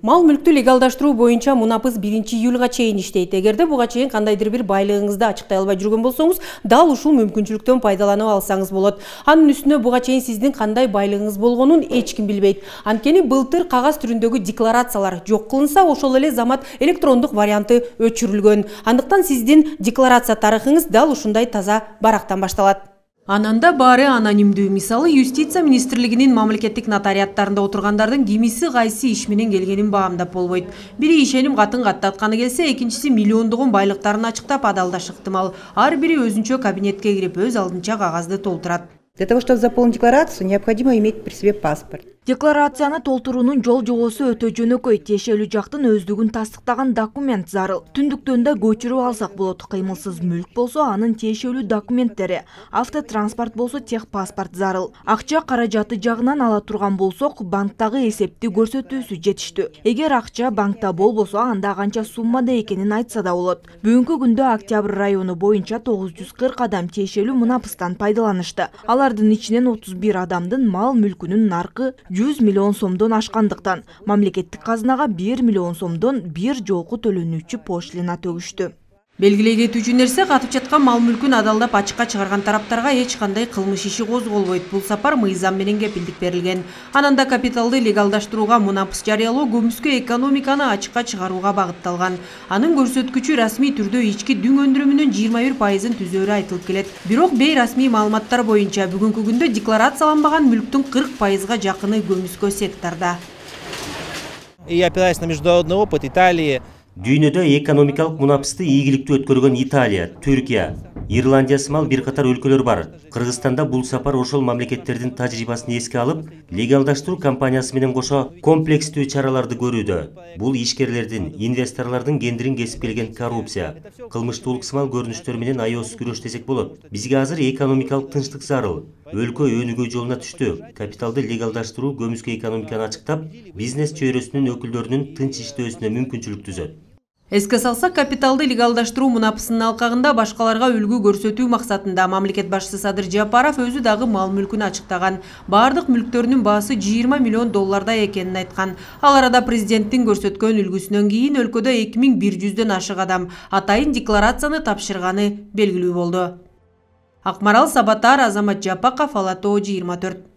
Мал мүлктү легалдаштыруу боюнча мунапыс 1-июлга чейин иштейт. Эгерде буга чейин кандайдыр бир байлыгыңызды ачыктай албай жүргөн болсоңуз, дал ушул мүмкүнчүлүктөн пайдаланып алсаңыз болот. Анын үстүнө буга чейин сиздин кандай байлыгыңыз болгонун эч ким билбейт. Анткени былтыр кагаз түрүндөгү декларациялар жок кылынса, ошол эле замат электрондук варианты өчүрүлгөн. Андыктан сиздин декларация тарыхыңыз дал ушундай таза барактан башталат. Ананда баары анонимдүү. Мисалы, юстиция министрлигинин мамлекеттик нотариаттарында отургандардын кимиси кайсы иш менен келгенин баамдап болбойт. Бири ишеним катын каттатканы келсе, экинчиси миллиондогун байлыктарын ачыктап адалдашы ыктымал. Ар бири өзүнчө кабинетке кирип, өз алдынча кагазды толтурат. Для того, чтобы заполнить декларацию, необходимо иметь при себе паспорт. Декларацияны толтуруунун жол жобосу өтө жөнөкөй, тиешелүү жактын өздүгүн тастыктаган документ зарыл. Түндүктөн да көчүрүп алсак болот. Кыймылсыз мүлк болсо, анын тиешелүү документтери, автотранспорт болсо, техпаспорт зарыл. Акча каражаты жагынан ала турган болсок, банктагы эсепти көрсөтүүсү жетиштүү. Эгер акча банкта болбосо, анда канча суммада экенин айтса да болот. Бүгүнкү күндө Октябрь району боюнча 940 адам тиешелүү мунапыстан пайдаланышты. Алардын ичинен 31 адамдын мал мүлкүнүн наркы 100 миллион сомдон ашкандыктан мамлекеттик казынага 1 миллион сомдон бир жолку төлөнүүчү пошлина төгүштү. Белгилей кетүүчү нерсе, катып жаткан мал мүлкүн адалдап ачыкка чыгарган тараптарга эч кандай кылмыш иши козголбойт. Бул сапар мыйзам менен кепилдик берилген. Ананда капиталды легалдаштырууга, мунапыс жарыялоо, көмүскө экономиканы ачыкка чыгарууга багытталган. Анын көрсөткүчү расмий түрдө ички дүң өндүрүмүнүн 21%-ын түзөөрү айтылып келет. Бирок бейрасмий маалыматтар боюнча бүгүнкү күндө декларацияланбаган мүлктүн 40%-га жакыны көмүскө секторда. И опираясь на международный опыт Италии, Дүйнөдө экономикалык мунапысты ийгиликтүү өткөргөн Италия, Түркия, Ирландия сымал бир катар өлкөлөр бар. Кыргызстанда бул сапар ошол мамлекеттердин тажрыйбасын эске алып, легалдаштыруу кампаниясы менен кошо комплекстүү чараларды көрүүдө. Бул ишкерлердин, инвесторлордун кендирин кесип келген коррупция, кылмыштуулук сымал көрүнүштөр менен аеосуз күрөш десек болот. Бизге азыр экономикалык тынчтык зарыл. Өлкө өнүгүү жолуна түштү. Капиталды легалдаштыруу көмүскө экономиканы ачыктап, бизнес чөйрөсүнүн өкүлдөрүнүн тынч иштөөсүнө мүмкүнчүлүк түзөт. Эске салсак, капиталды легалдаштыруу мунапысынын алкагында башкаларга үлгү көрсөтүү максатында мамлекет башчысы Садыр Жапаров өзү дагы мал мүлкүн ачыктаган. Бардык мүлктөрүнүн баасы 20 миллион долларда экенин айткан. Ал арада президенттин көрсөткөн үлгүсүнөн кийин өлкөдө 2100дөн ашык адам атайын декларацияны тапшырганы белгилүү болду. Акмарал Сабатар, Азамат Жапаков, Ала Тоо 24.